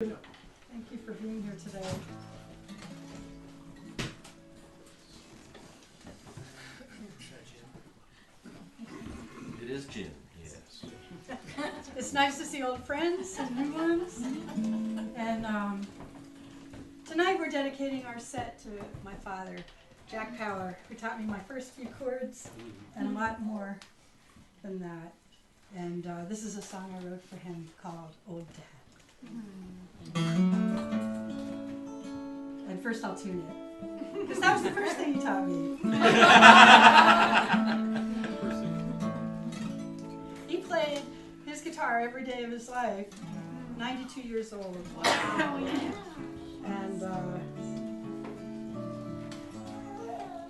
Thank you for being here today. It is Jim, yes. It's nice to see old friends and new ones. And tonight we're dedicating our set to my father, Jack Power, who taught me my first few chords and a lot more than that. And this is a song I wrote for him called Old Dad. And first I'll tune it, because that was the first thing he taught me. He played his guitar every day of his life, 92 years old. Wow. And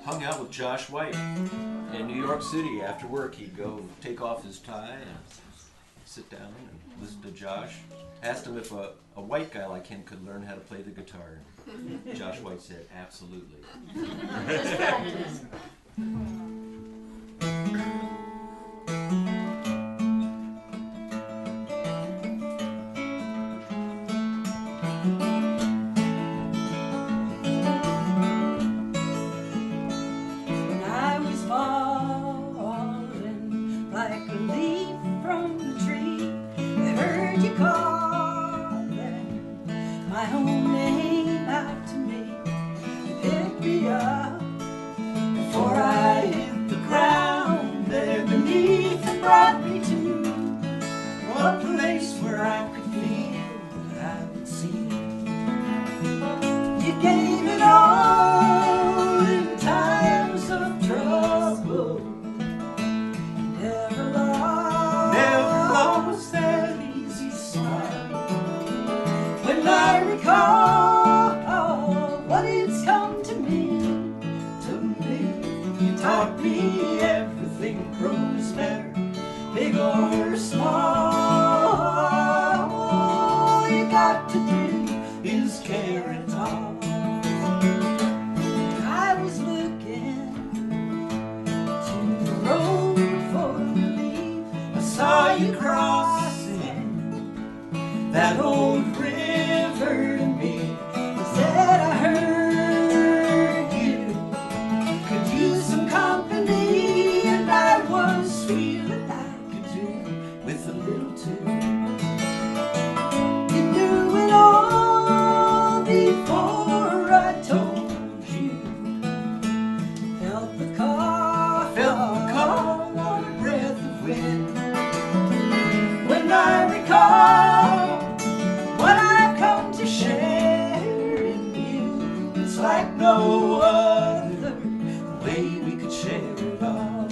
Hung out with Josh White in New York City. After work, he'd go take off his tie and sit down and listen to Josh. Asked him if a white guy like him could learn how to play the guitar. Josh White said, absolutely. just practice. When I was falling like a leaf from the tree, I heard you calling my own name out to me. You picked me up before I hit the ground there beneath, and brought me to a place where I could feel what I would see. You gave it all in times of trouble. Never lost that easy smile. When I recall what it's come to mean to me, you taught me everything grows better, big or small. All you got to do is care and all. I was looking to the road for relief. I saw you crossing that old river to me. I said I heard you could use some company, and I was feeling I could do with a little too. You knew it all before I told you. Felt the call, what a breath of wind. When I recall what I've come to share in you, it's like no other, the way we could share it all.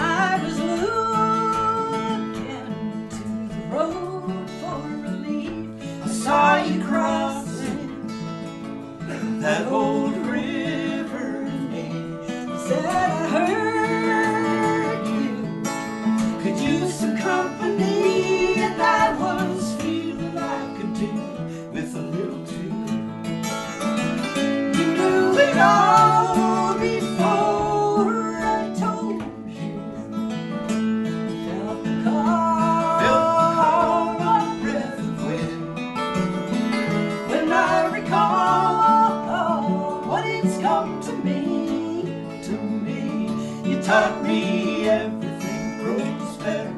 I was looking to the road for relief. I saw you crossing that old river to me. Said I heard you could use some company, and I was feeling I could do with a little too. You knew it all before I told you. Felt the call, what a breath of wind. When I recall what it's come to me, you taught me everything grows better,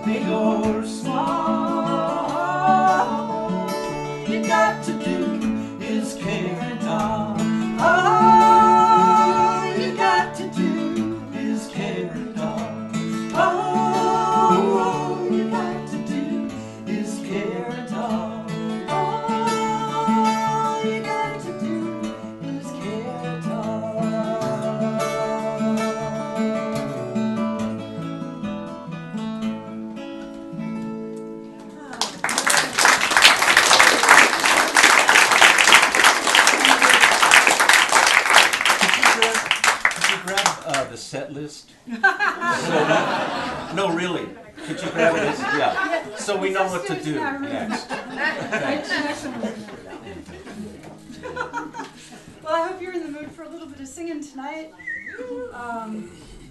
big or small. You got to do is care and all. All you got to do is care and all. All you got to do is care and all. All you got to do is care and all. the set list? No, really. Could you grab this? Yeah. So we know what to do next. Well, I hope you're in the mood for a little bit of singing tonight.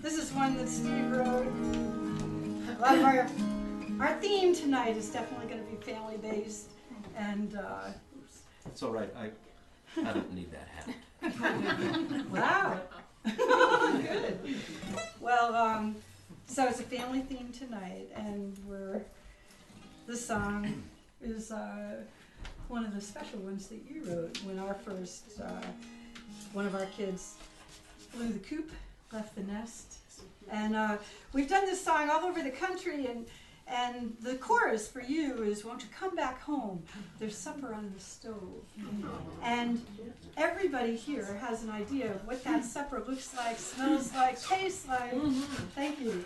This is one that Steve wrote. A lot of our theme tonight is definitely going to be family based, and It's all right. I don't need that hat. wow, good. Well, so it's a family theme tonight, and this song is one of the special ones that you wrote when our first one of our kids flew the coop, left the nest, and we've done this song all over the country, and the chorus for you is, won't you come back home, there's supper on the stove. And everybody here has an idea of what that supper looks like, smells like, tastes like. Thank you.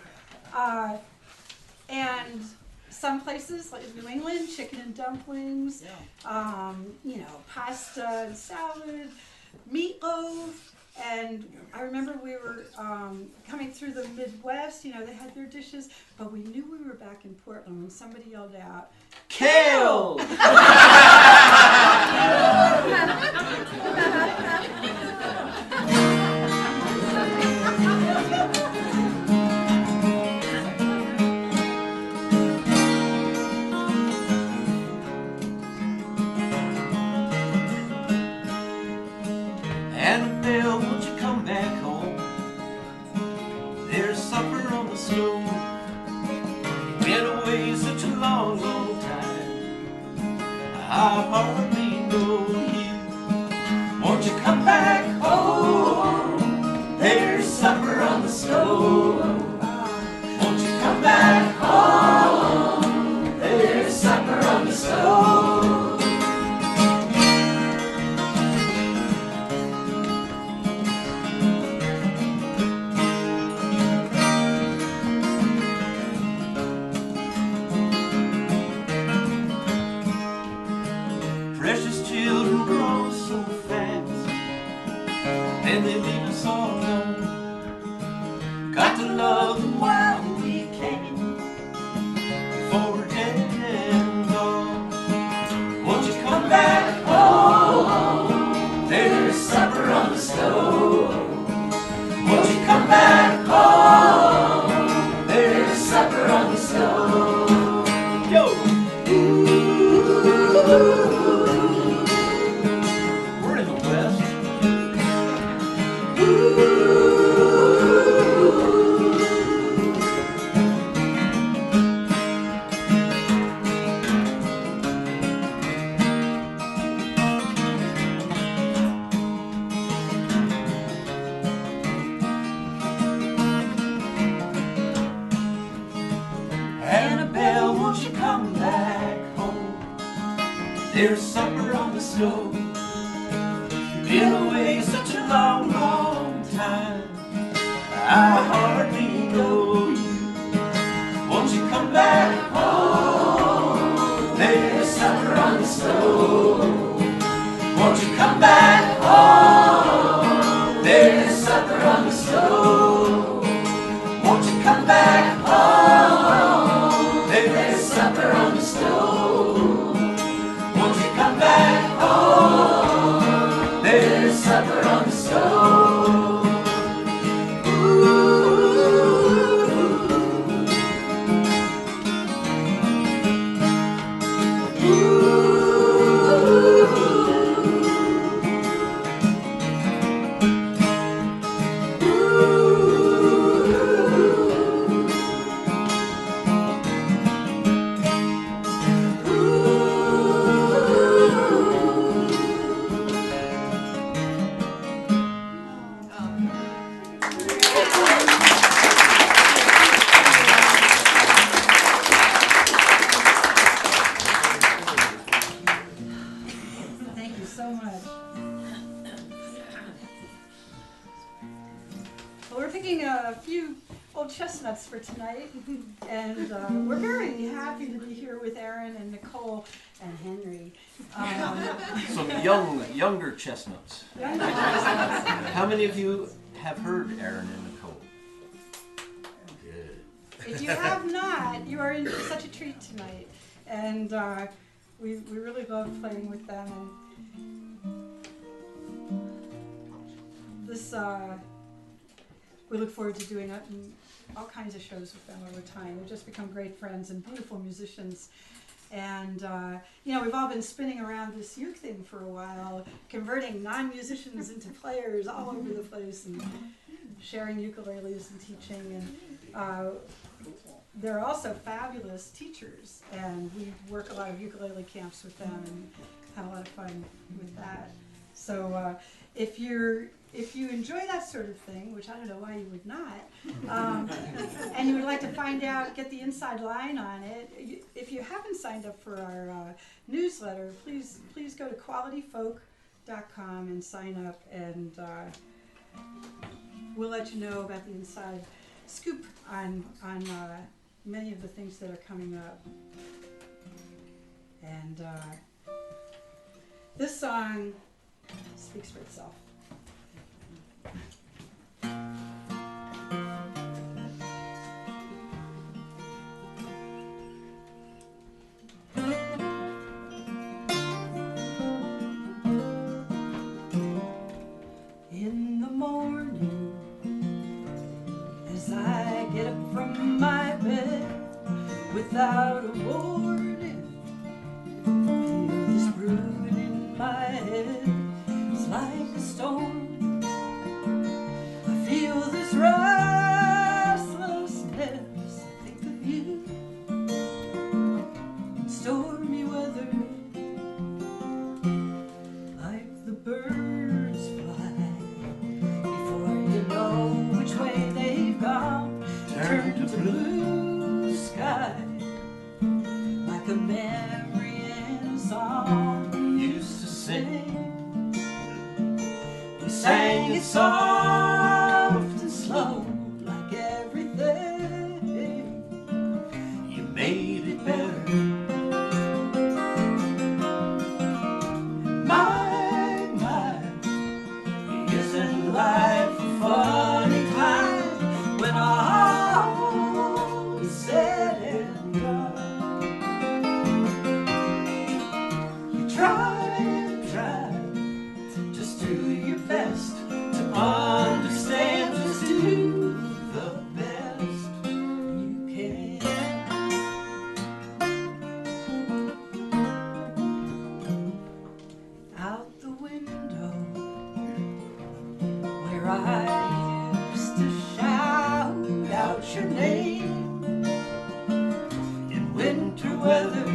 And some places, like New England, chicken and dumplings, pasta and salad, meatloaf. And I remember we were coming through the Midwest, they had their dishes, but we knew we were back in Portland when somebody yelled out, Kale! Annabelle, won't you come back home? There's supper on the stove. You've been away such a long, long time. I hardly know you. Won't you come back home? There's supper on the stove. Won't you come back home? There's supper on the stove. Precious children grow so fast, and they leave us all alone. Got to love them while we can, for dead and gone. Won't you come back home? There's supper on the stove. Won't you come back home? There's supper on the stove. Yo! We're in the West. Annabelle, won't you come back home? There's supper on the stove. You've been away such a long, long time. I hardly know you. Won't you come back home? There's supper on the stove. Won't you come back home? There's supper on the stove. Won't you come back home? There's supper on the stove. Won't you come back home? There's supper on the stove. thank you so much. Well, we're picking a few old chestnuts for tonight, and we're very happy to be here with Aaron and Nicole and Henry. Some younger chestnuts. How many of you have heard Aaron and Nicole? If you have not, you are in for such a treat tonight. And we really love playing with them. And this, we look forward to doing all kinds of shows with them over time. We've just become great friends and beautiful musicians. And, you know, we've all been spinning around this uke thing for a while, converting non-musicians into players all over the place and sharing ukuleles and teaching. And they're also fabulous teachers, and we work a lot of ukulele camps with them and have a lot of fun with that. So if you enjoy that sort of thing, which I don't know why you would not, and you would like to find out, get the inside line on it, if you haven't signed up for our newsletter, please go to qualityfolk.com and sign up, and we'll let you know about the inside scoop on many of the things that are coming up. And this song speaks for itself. In the morning, as I get up from my bed, without a warning, feel this brooding in my head. It's like a storm. I feel this restlessness. I think of you in stormy weather, like the birds fly. Before you know which way they've gone, turn to blue sky, like a memory in a song we used to sing. We sang it soft and slow, like everything. You made it better. My, isn't life a funny time when all is said and done? You try and try, just do your best to understand, just do the best you can. Out the window, where I used to shout out your name in winter weather,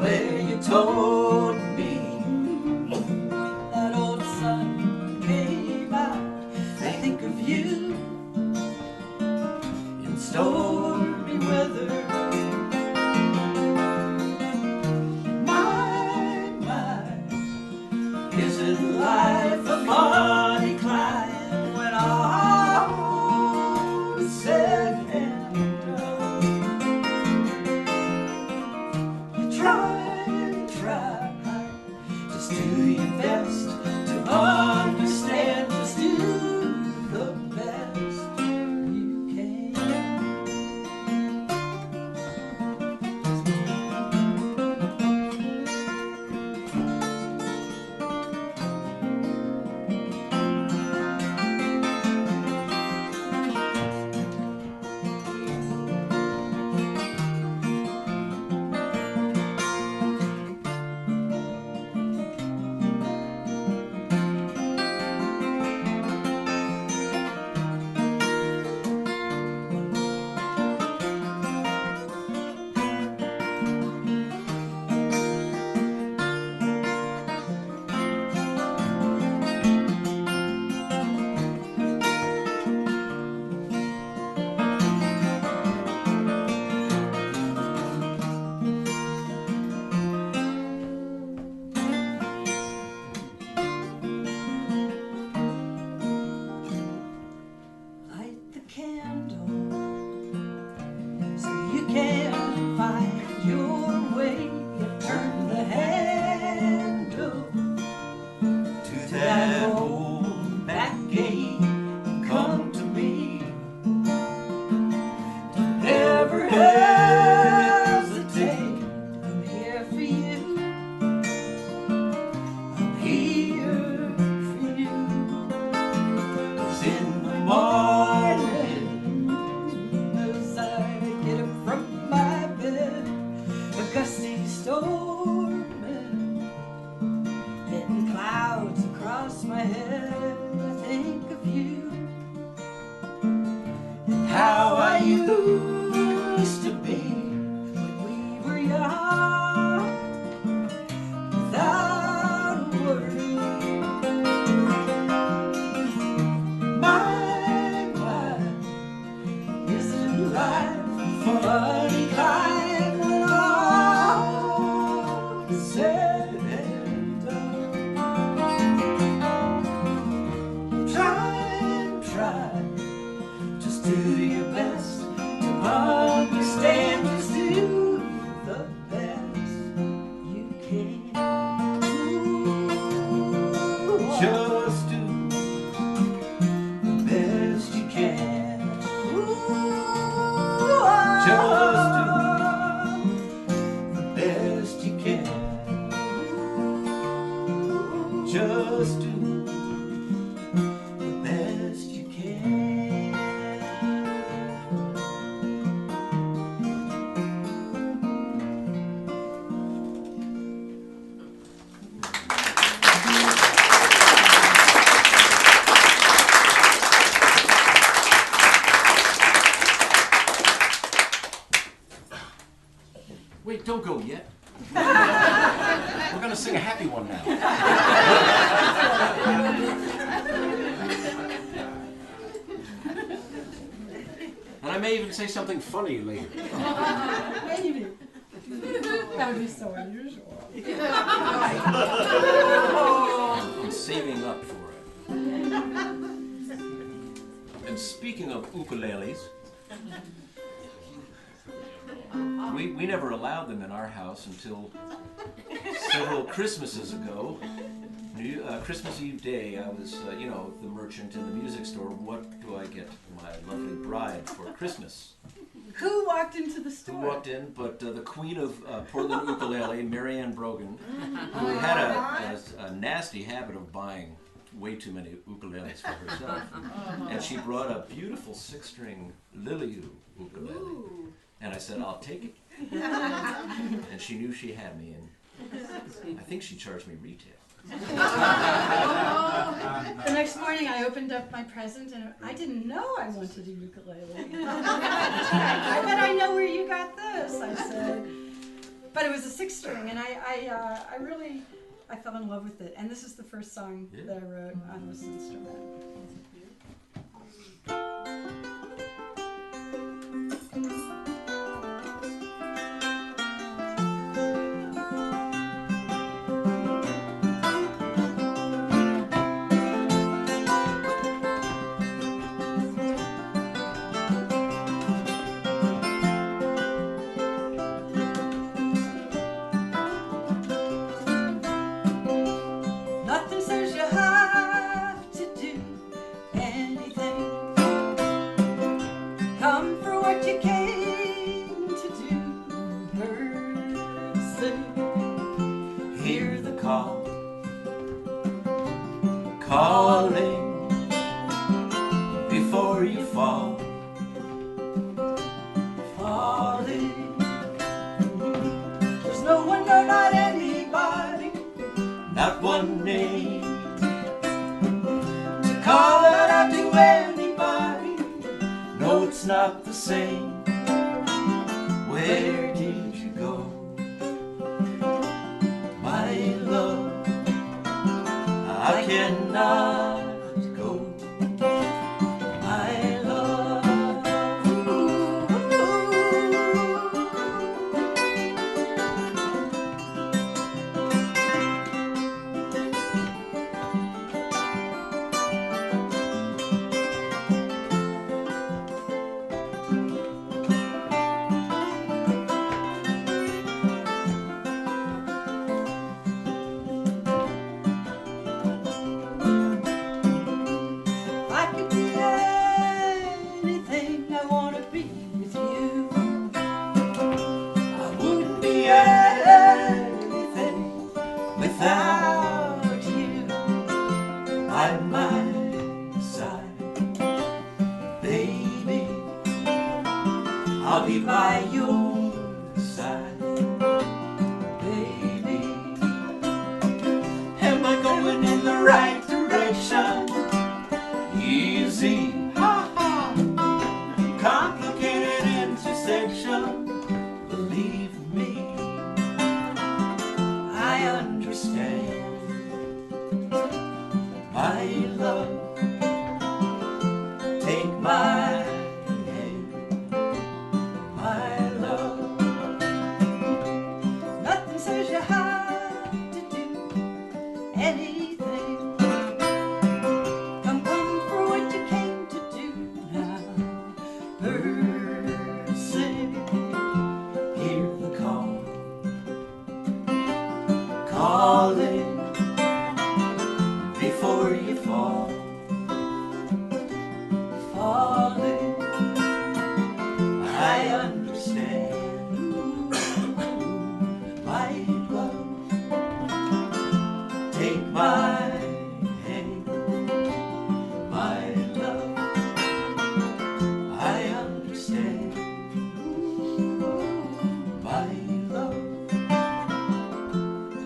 where you told me when that old sun came out, I think of you in stormy weather. Isn't life a funny climb when all is said and done? You try and try, just do your best to understand, just do the best you can. used to be when we were young, without a worry. My, isn't life fun and kind when all is said and done? Try, just do your best to understand. Just do the best you can. Just do the best you can. Just do the best you can. Just do the best you can. Wait, don't go yet. We're gonna sing a happy one now. And I may even say something funny later. Maybe. That would be so unusual. I'm saving up for it. And speaking of ukuleles, we never allowed them in our house until several Christmases ago. Christmas Eve day, I was, the merchant in the music store. What do I get my lovely bride for Christmas? Who walked into the store? Who walked in? But the queen of Portland ukulele, Marianne Brogan, who had a nasty habit of buying way too many ukuleles for herself. And she brought a beautiful 6-string Lily ukulele. Ooh. And I said, I'll take it. And she knew she had me, and I think she charged me retail. The next morning I opened up my present and I didn't know I wanted a ukulele. I bet I know where you got this, I said. But it was a 6-string and I really fell in love with it. And this is the first song that I wrote on this instrument. Nothing says you have to do anything. Come for what you came to do. Birds sing, Hear the call, calling before you fall, falling. There's no one, no, not anybody, not one name to call it out to anybody. No, it's not the same. Where did you go, my love? I cannot go, my love. I could be anything, I wanna be with you. I wouldn't be anything without you by my side, baby. I'll be by your side, baby. Am I going in the right direction? Easy, complicated love, take my hand, my love. Nothing says you have to do anything. Come for what you came to do now. Birds sing, hear the call, calling before you fall, falling. I understand, my love, take my hand, my love. I understand, my love,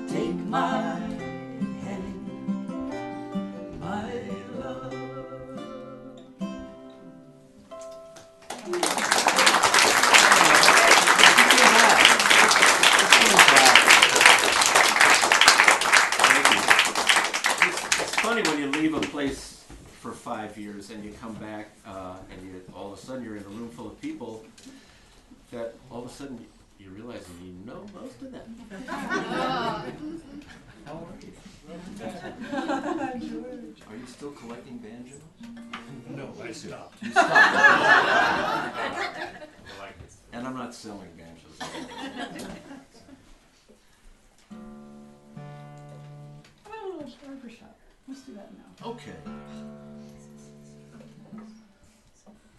take my hand, my love. It's funny when you leave a place for 5 years and you come back and you, all of a sudden you're in a room full of people that all of a sudden you realize you know most of them. How are you? Are you still collecting banjos? No, I stopped. You stopped. And I'm not selling banjos. How about a little barbershop? Let's do that now. Okay.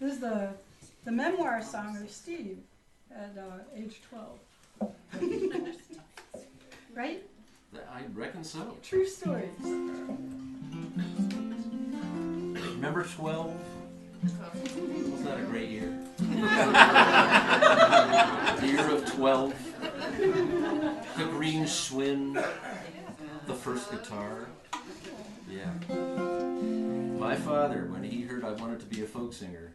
This is the memoir song of Steve at age 12. Right? I reckon so. True stories. Remember 12? Was that a great year? The year of 12. The green Schwinn. The first guitar. Yeah. My father, when he heard I wanted to be a folk singer,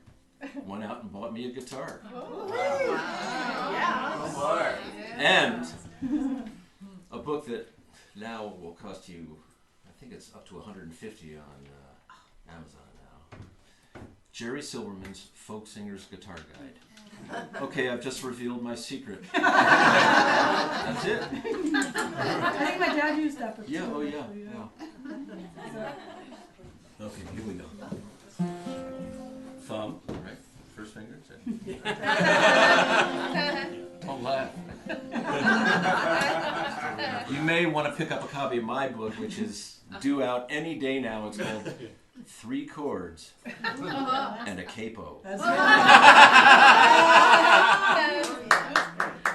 went out and bought me a guitar. And a book that now will cost you, I think it's up to $150 on Amazon now. Jerry Silverman's Folk Singer's Guitar Guide. Okay, I've just revealed my secret. That's it. I think my dad used that book. Yeah, too, oh yeah. actually, Yeah. Okay, here we go. Thumb, right? First finger. Don't laugh. You may want to pick up a copy of my book, which is due out any day now. It's called 3 Chords and a Capo. That's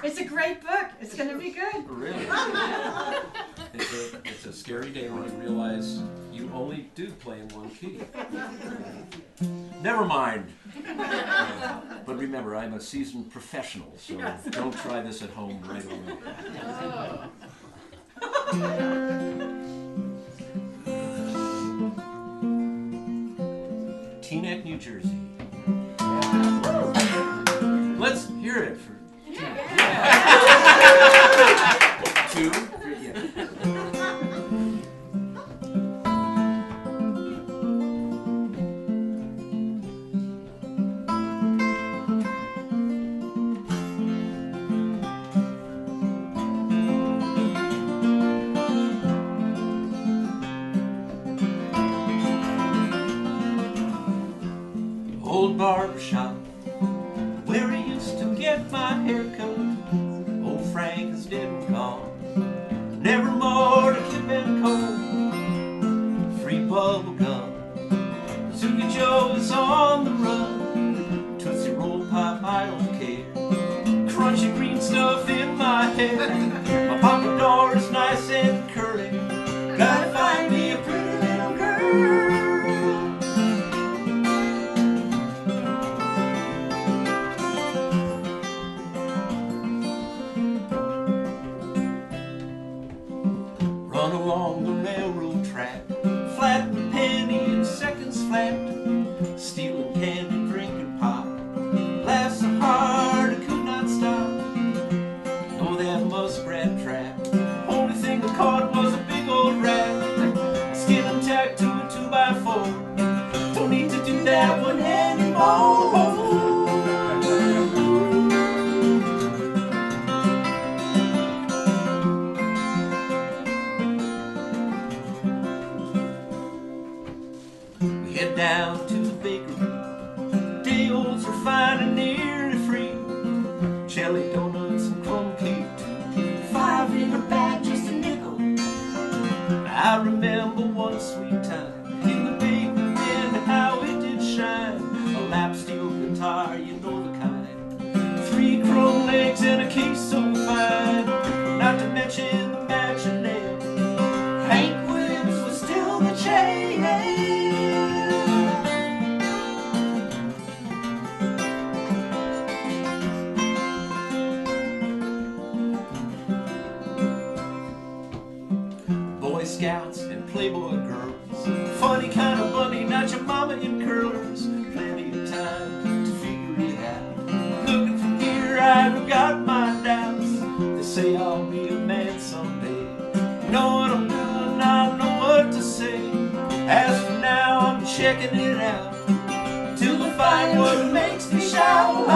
It's a great book. It's going to be good. Really? It's a scary day when you realize you only do play in one key. Never mind. But remember, I'm a seasoned professional, so don't try this at home right away. Teaneck, New Jersey. Let's hear it for 2, 3, yeah. Old barbershop where I used to get my hair cut. Old Frank is dead and gone. Never more to clip and comb. Free bubble gum. Zuki Joe is on the run. Tootsie Roll Pop, I don't care. Crunchy green stuff in my hair. My pompadour is nice and curly. Gotta find me a pretty little girl. Run along the railroad track, flatten a penny in seconds flat, stealing candy, drinking pop, laugh so hard I could not stop. Know that muskrat trap, only thing I caught was a big old rat, skin and tacked to a 2x4. home. We head down to the bakery. Day olds are fine and nearly free. Jelly donuts and crumb cake too. 5 in a bag, just a nickel. I remember one sweet time in the bakery and how it did shine. A lap steel guitar, you know the kind. 3 chrome legs and a case so fine. Not to mention the matching nail. Hank Williams was still the chain. Boy Scouts and Playboy girls, funny kind of bunny, not your mama in curlers. Plenty of time to figure it out. Looking from here, I've got my doubts. They say I'll be a man someday. Know what I'm doing, I know what to say. As for now, I'm checking it out till I find what makes me shout.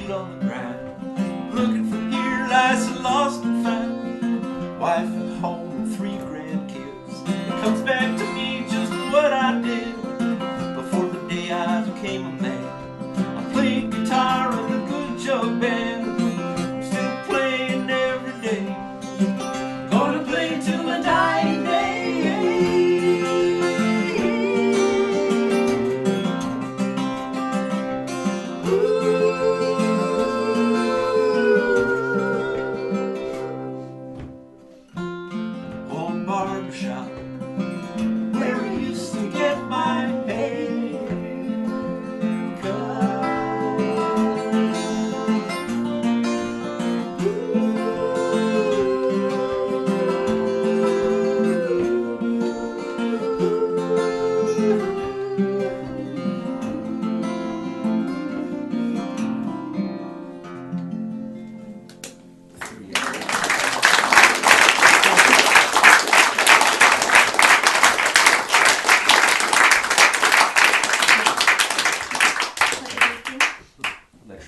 On the ground, looking from here, lies lost and found. Wife at home and 3 grandkids. It comes back to me just what I did before the day I became a man. I played guitar in a good jug band. I'm still playing every day. Gonna play till my dying day. Barbershop, where I used to get my hair cut.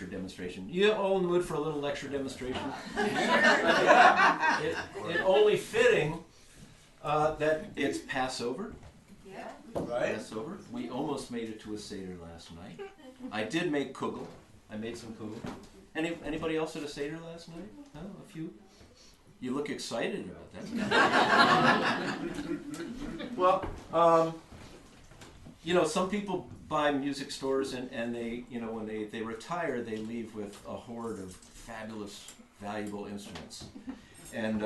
Demonstration. You all in the mood for a little lecture demonstration? It only fitting that it's Passover. Yeah. Right? Passover. We almost made it to a Seder last night. I did make kugel. I made some kugel. Anybody else at a Seder last night? No, a few. You look excited about that. Well, you know, some people buy music stores and they, you know, when they retire, they leave with a hoard of fabulous, valuable instruments. And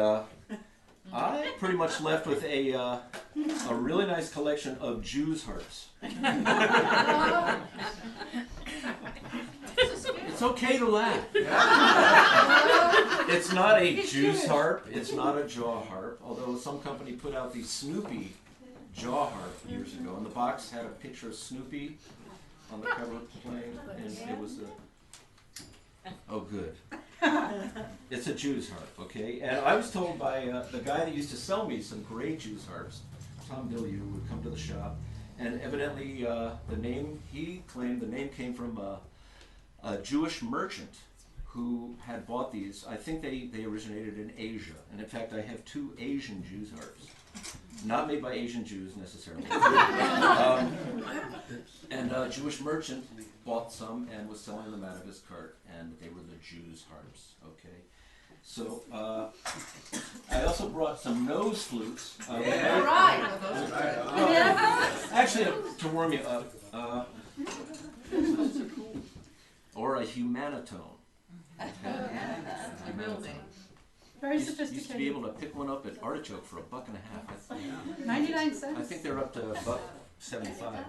I pretty much left with a really nice collection of Jews harps. It's okay to laugh. It's not a Jews harp. It's not a jaw harp. Although some company put out the Snoopy jaw harp years ago, and the box had a picture of Snoopy on the cover playing, and it was oh good. It's a Jews harp, okay? And I was told by the guy that used to sell me some great Jews harps, Tom Billieu, would come to the shop, and evidently the name, he claimed the name came from a Jewish merchant who had bought these. I think they originated in Asia, and in fact I have 2 Asian Jews harps. Not made by Asian Jews necessarily. And a Jewish merchant bought some and was selling them out of his cart, and they were the Jews harps, okay? So I also brought some nose flutes. Actually, to warm you up, or a humanitone. Very Used to be sophisticated. able to pick one up at Artichoke for $1.50. 99 cents. I think they're up to $1.75 now.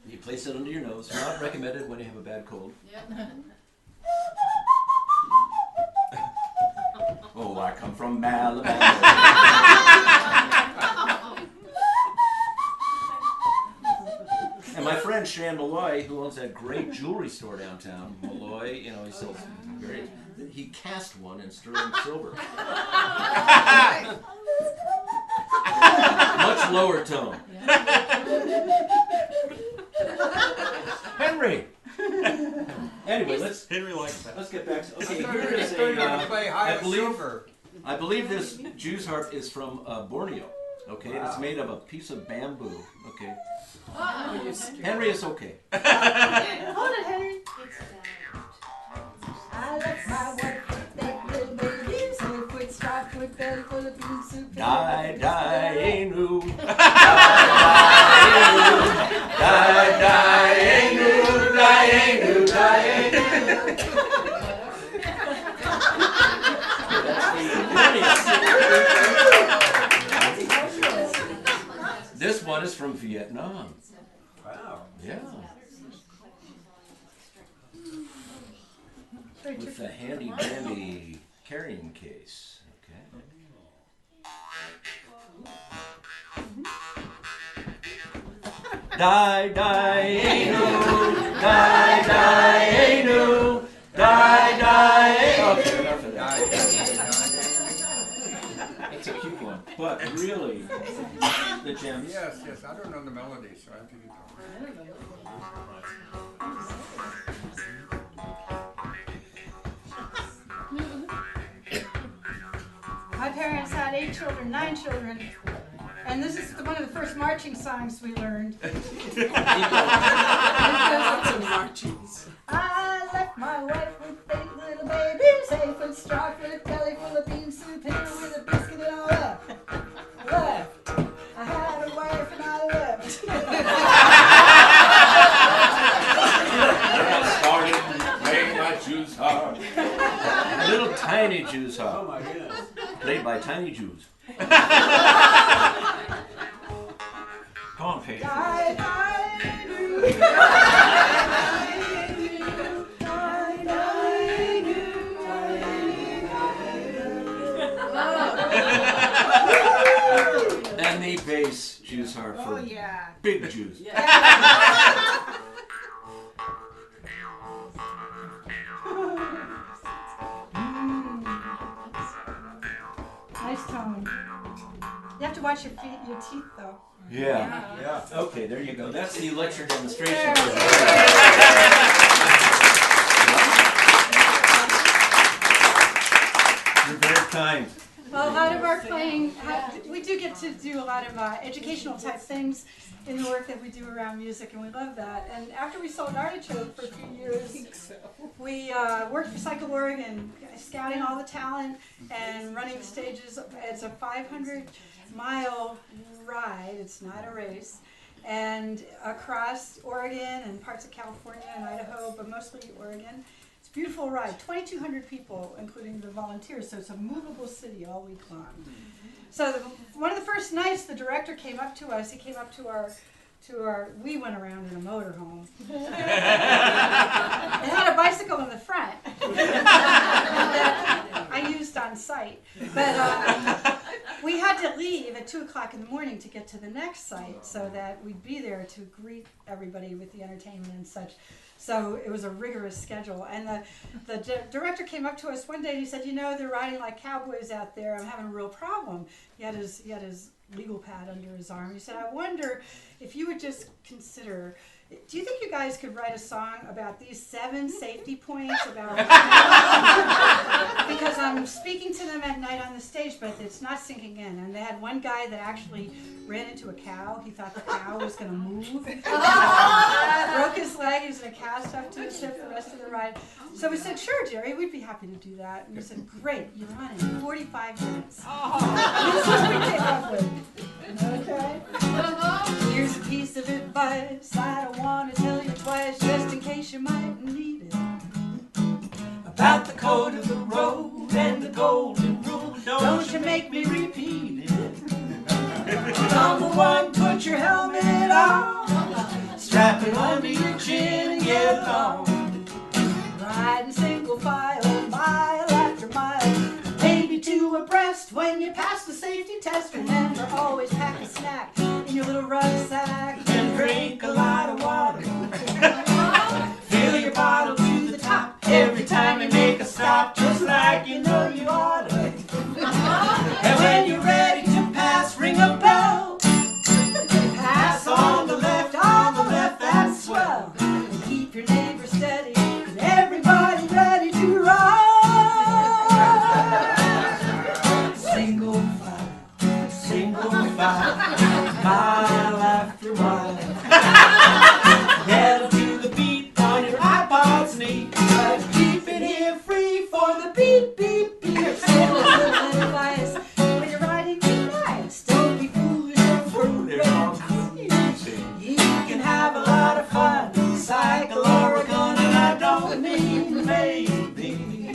You place it under your nose. Not recommended when you have a bad cold. Oh, I come from Alabama. And my friend Shan Malloy, who owns that great jewelry store downtown, Malloy, you know, he sells very. He cast one in sterling silver. Much lower tone. Henry. Anyway, Henry likes that. let's get back to. Okay, I here is thought you were gonna a. play high I believe. silver. I believe this Jew's harp is from Borneo. Okay, and it's made of a piece of bamboo. Okay. Henry is okay. Hold it, Henry. I left my wife with that little baby, 7-foot straw foot belly full of bean soup. Die, die, enu. Die, die, enu. Die, enu, die, enu. This one is from Vietnam. Wow. Yeah. With the handy dandy carrying case. Okay. Die, die, enu. Die, die, enu. Die, die, enu. Okay, enough of that. It's a cute one. But really, the gems. Yes, I don't know the melody, so I have to get My parents had 8 children, 9 children, and this is one of the first marching songs we learned. I left my wife with 8 little babies, 8-foot straw foot belly full of bean soup, hit her with a biscuit and all that. Left. I had a wife and I left. Started playing my Jew's harp. Little tiny Jew's harp. Oh my goodness. Played by tiny Jews. Come on, Paige. Die, die, do. And the bass Jew's harp for Yeah. big Jews. Nice tone. You have to watch your teeth though. Yeah. Okay, there you go. That's the lecture demonstration. You're very kind. Well, a lot of our playing, we do get to do a lot of educational type things in the work that we do around music, and we love that. And after we sold Artichoke for a few years, we worked for Cycle Oregon, scouting all the talent and running the stages. It's a 500-mile ride. It's not a race. And across Oregon and parts of California and Idaho, but mostly Oregon. It's a beautiful ride. 2,200 people, including the volunteers, so it's a movable city all week long. So one of the first nights, the director came up to us. He came up to our, we went around in a motorhome. It had a bicycle in the front that I used on site. But we had to leave at 2 o'clock in the morning to get to the next site so that we'd be there to greet everybody with the entertainment and such. So it was a rigorous schedule. And the director came up to us one day and he said, you know, they're riding like cowboys out there. I'm having a real problem. He had his legal pad under his arm. He said, I wonder if you would just consider Do you think you guys could write a song about these 7 safety points about because I'm speaking to them at night on the stage, but it's not sinking in. And they had one guy that actually ran into a cow. He thought the cow was going to move. Broke his leg. He was in a cast up to his hip the rest of the ride. So we said, sure, Jerry, we'd be happy to do that. And we said, great, you're on in 45 minutes. This is what we came up with. Okay? Here's a piece of advice I don't want to tell you twice, just in case you might need it. About the code of the road and the golden rule, don't you make me repeat it. Number 1, put your helmet on, strap it under your chin and get along. Riding single file, mile after mile, Maybe 2 abreast when you pass the safety test. remember always pack a snack in your little rucksack. And drink a lot of water. Fill your bottle to the top every time you make a stop, just like you know you ought to. And when you're ready to pass, ring a bell. Pass on the left, that's swell. And keep your neighbor steady and everybody ready to ride. Single file, mile after mile. Pedal to the beat on your iPod's knee. But keep it here free for the beep, beep, beep. Simple little advice when you're riding, be nice. Don't be foolish or foolish. You can have a lot of fun, cycle Oregon, and I don't mean maybe.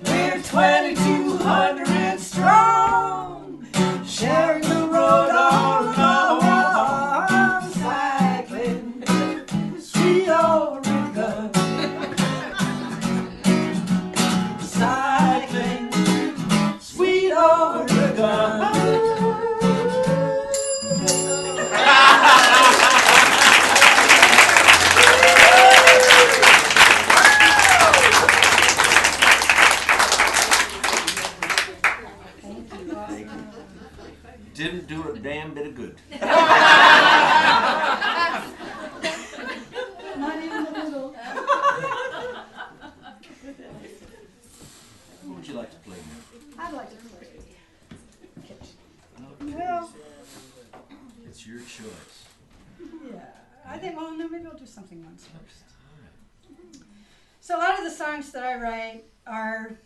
We're 2,200 strong, sharing the road all along, cycling sweet Oregon, cycling sweet Oregon. Didn't do a damn bit of good. Not even a little. What would you like to play now? I'd like to play. Well, It's your choice. yeah. I think, well, no, maybe I'll do something once first. So a lot of the songs that I write are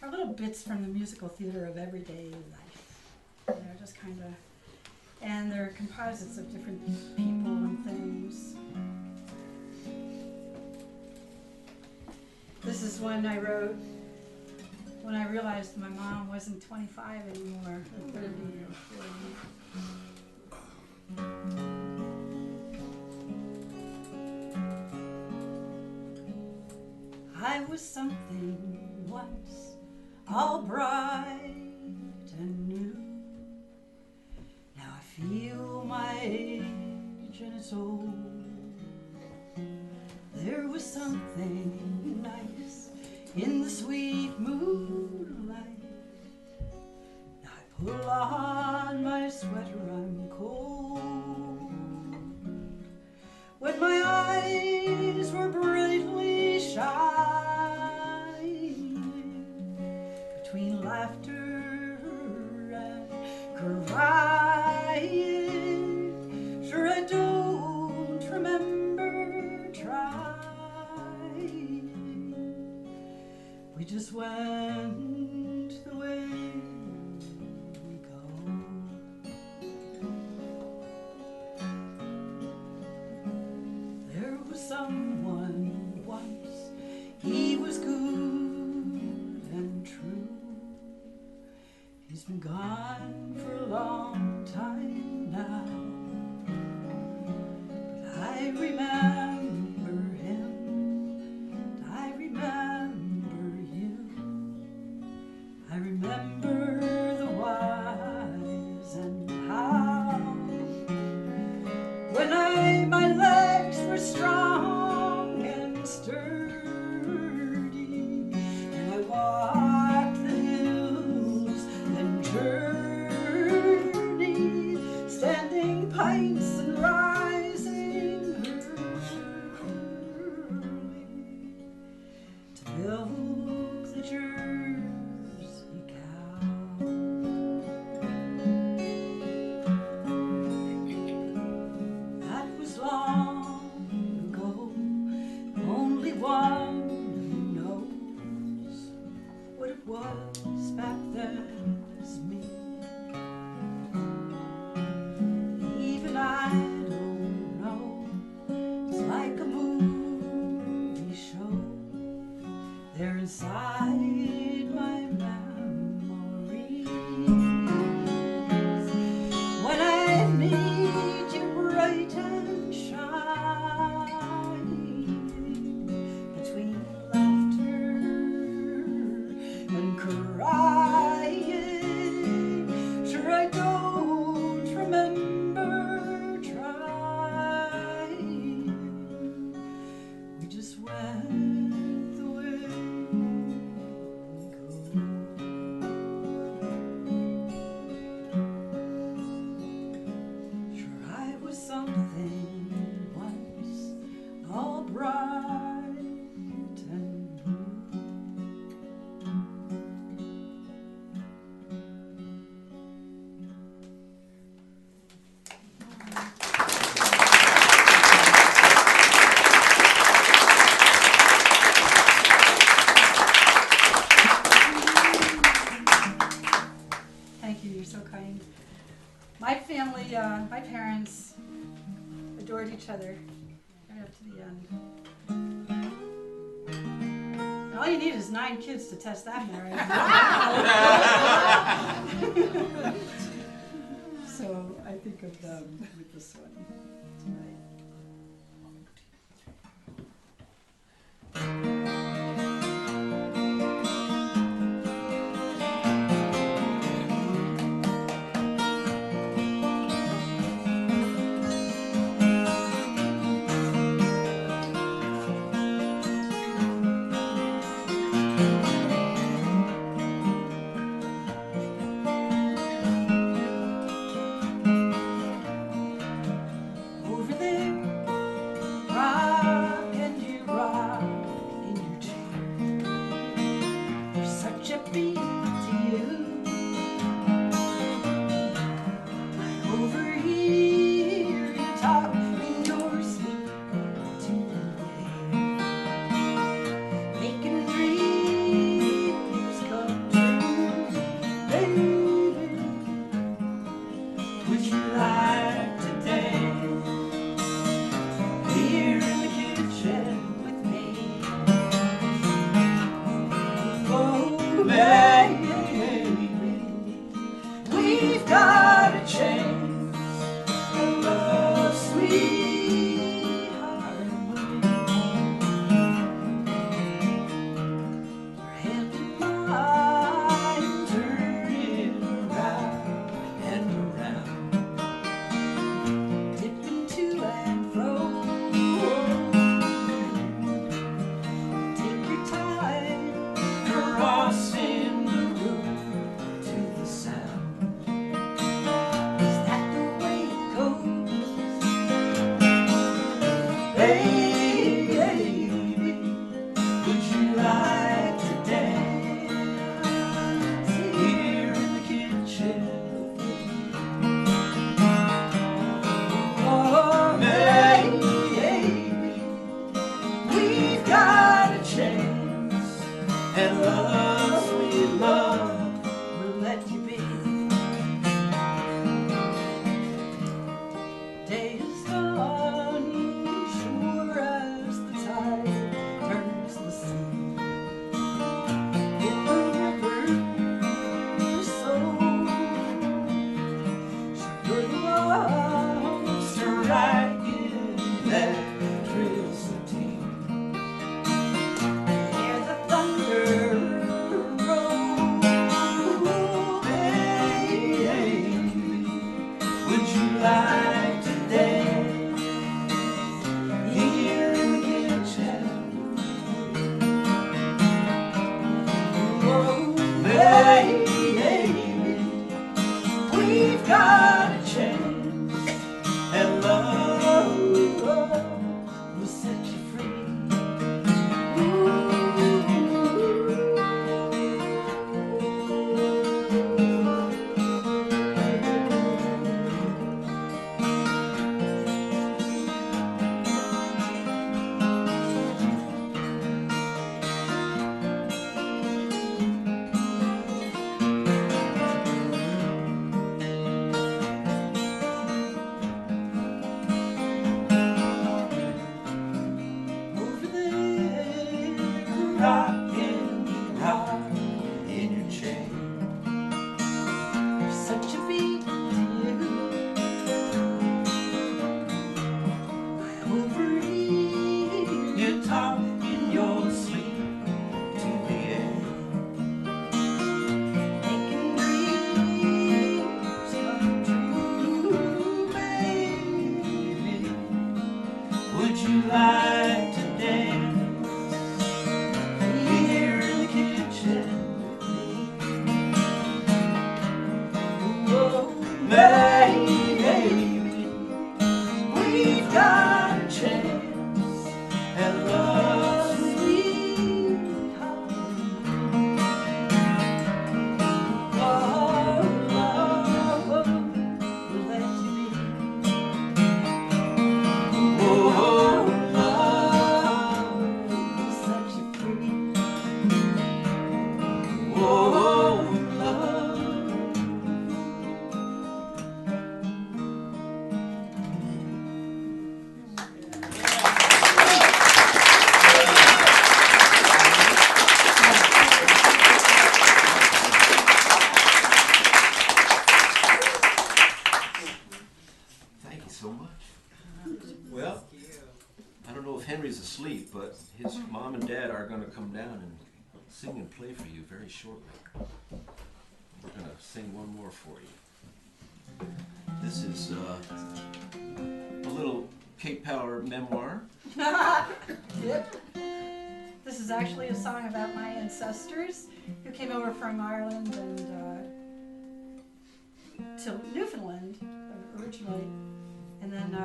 little bits from the musical theater of everyday life. They're just kind of, and they're composites of different people and things. This is one I wrote when I realized my mom wasn't 25 anymore, or 30 or 40. I was something once, all bright and new. Now I feel my age and it's old. There was something nice in the sweet moonlight. Now I pull on my sweater, I'm cold. When my eyes were brightly shining between laughter and crying, sure I don't remember trying. We just went the way we go. There was someone once, he was good and true. He's been gone for a long time now, but I remember him, and I remember you. anyone who knows what it was back then was me. Even I don't know. It's like a movie show. They're inside my memories. When I meet you bright and shining between laughter and crying, sure I don't remember trying. We just went the way we go. Sure I was something once, all bright and blue. Thank you, you're so kind. My family, my parents adored each other right up to the end. And all you need is 9 kids to test that marriage. So I think of them with this one tonight. Over there, rock and you rock in your chair. There's such a beat to you. I overhear you talk in your sleep to the air, making dreams come true, baby. Would you like to dance here in the kitchen with me? Oh, baby, we've got a chance of love, sweet harmony. We're hand in mind, turning around and around, dipping to and fro. Take your time, crossing the room to the sound. Is that the way it goes? Baby, would you like to dance here in the kitchen with me? Oh, baby, we've got a chance, and love, sweet love, will let you be. Day is done, sure as the tide turns the sea. In the river, so you're the ones to ride in that thrills the team. Hear the thunder rockin', rockin' in your chair. You're such a big deal. I overhear you talk in your sleep to the air, making dreams come true, baby. Would you like to dance here in the kitchen with me? Oh, baby, we've got a chance at love's sweetheart. Oh, love will let you be. Oh, love is such a freak. Oh, love. Thank you so much. Well, I don't know if Henry's asleep, but his mom and dad are going to come down and sing and play for you very shortly. We're going to sing one more for you. This is a little Cape Power memoir. Yep. This is actually a song about my ancestors who came over from Ireland and to Newfoundland originally, and then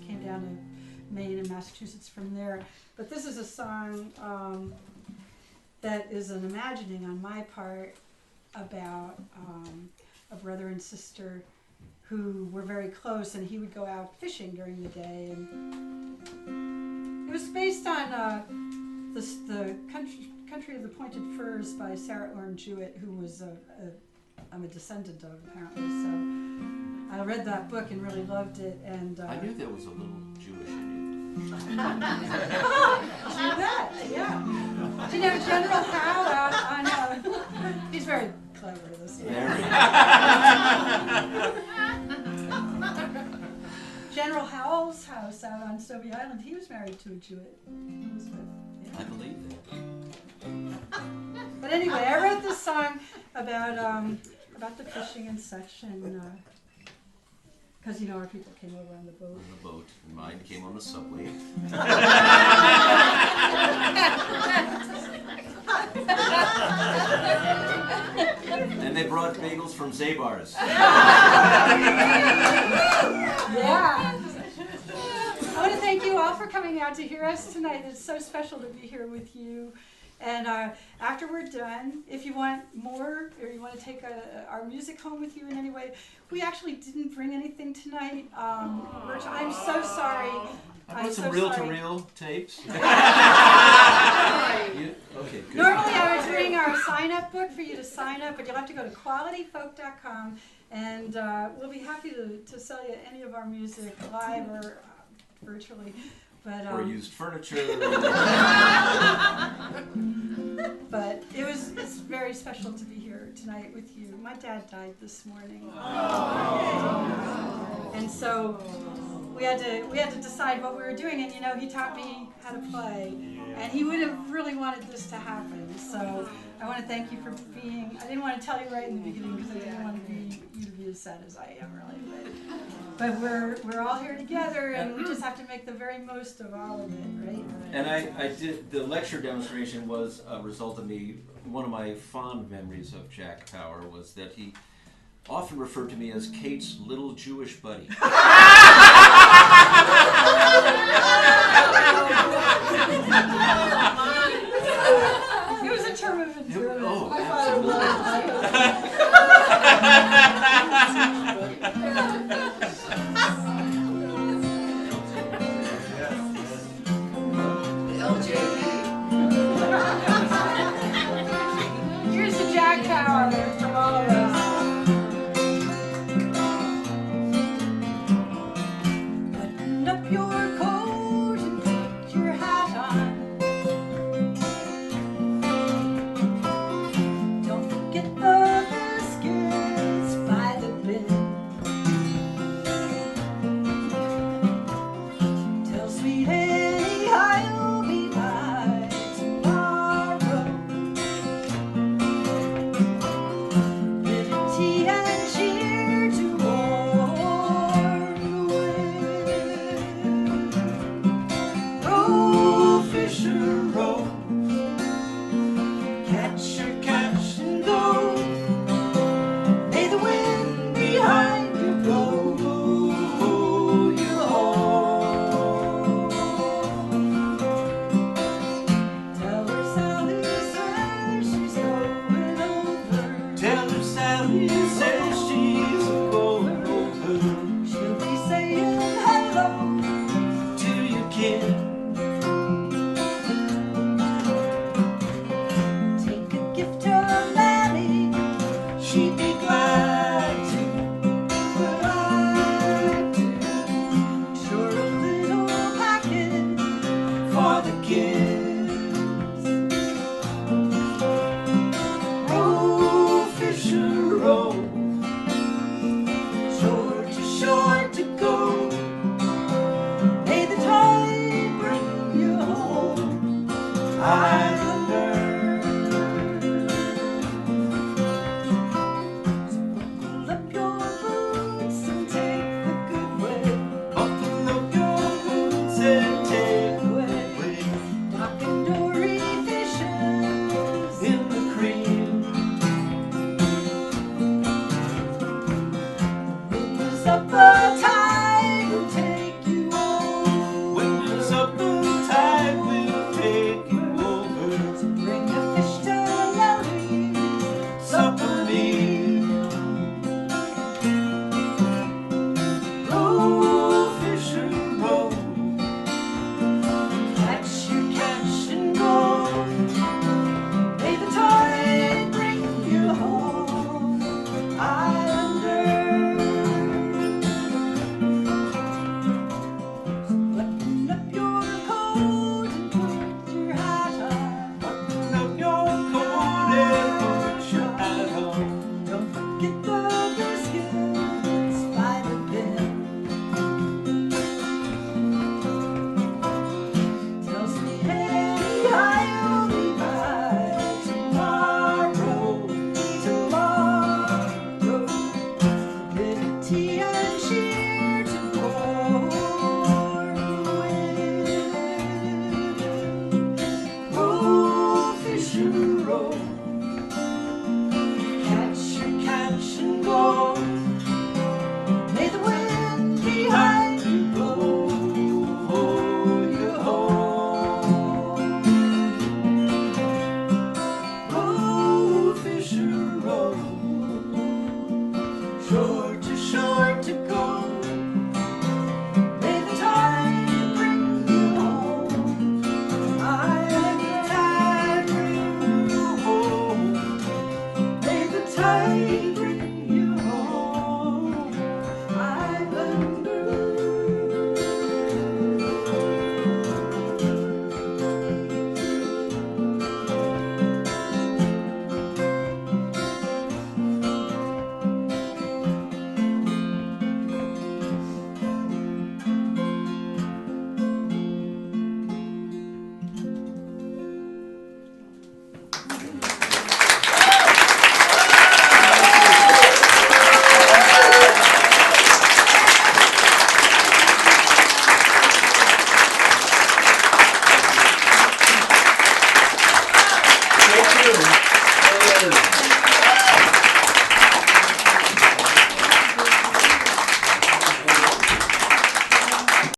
came down to Maine and Massachusetts from there. But this is a song that is an imagining on my part about a brother and sister who were very close, and he would go out fishing during the day. And it was based on the Country of the Pointed Firs by Sarah Orne Jewett, who was I'm a descendant of, apparently. So I read that book and really loved it. And I knew there was a little Jewish in you. do that, yeah. Do you know General Howe out on? He's very clever. This General Howell's house out on Stobie Island. He was married to a Jewett, Elizabeth. I believe that. But anyway, I wrote this song about the fishing and such, and because our people came over on the boat. On the boat, and mine came on the subway. And they brought bagels from Zabar's. Yeah. I want to thank you all for coming out to hear us tonight. It's so special to be here with you. And after we're done, if you want more or you want to take our music home with you in any way, we actually didn't bring anything tonight. I'm so sorry. I brought some reel-to-reel tapes. Okay, good. Normally I would bring our sign-up book for you to sign up, but you'll have to go to qualityfolk.com, and we'll be happy to sell you any of our music live or virtually. But, or used furniture. But it's very special to be here tonight with you. My dad died this morning. And so we had to decide what we were doing, and he taught me how to play, and he would have really wanted this to happen. So I want to thank you for being. I didn't want to tell you right in the beginning because I didn't want you to be as sad as I am, really. But we're all here together, and we just have to make the very most of all of it, right? And I did, the lecture demonstration was a result of me. One of my fond memories of Jack Power was that he often referred to me as Kate's little Jewish buddy. It was a term of endearment. Oh, I thought it was. Here's the Jack Power from all of us. Button up your coat and put your hat on. Sally says she's going over. She'll be saying hello to your kid. Take a gift to Nanny, she'd be glad to. Sure, a little packet for the kids. Row, Fisher, row, shore to go. May the tide bring you home.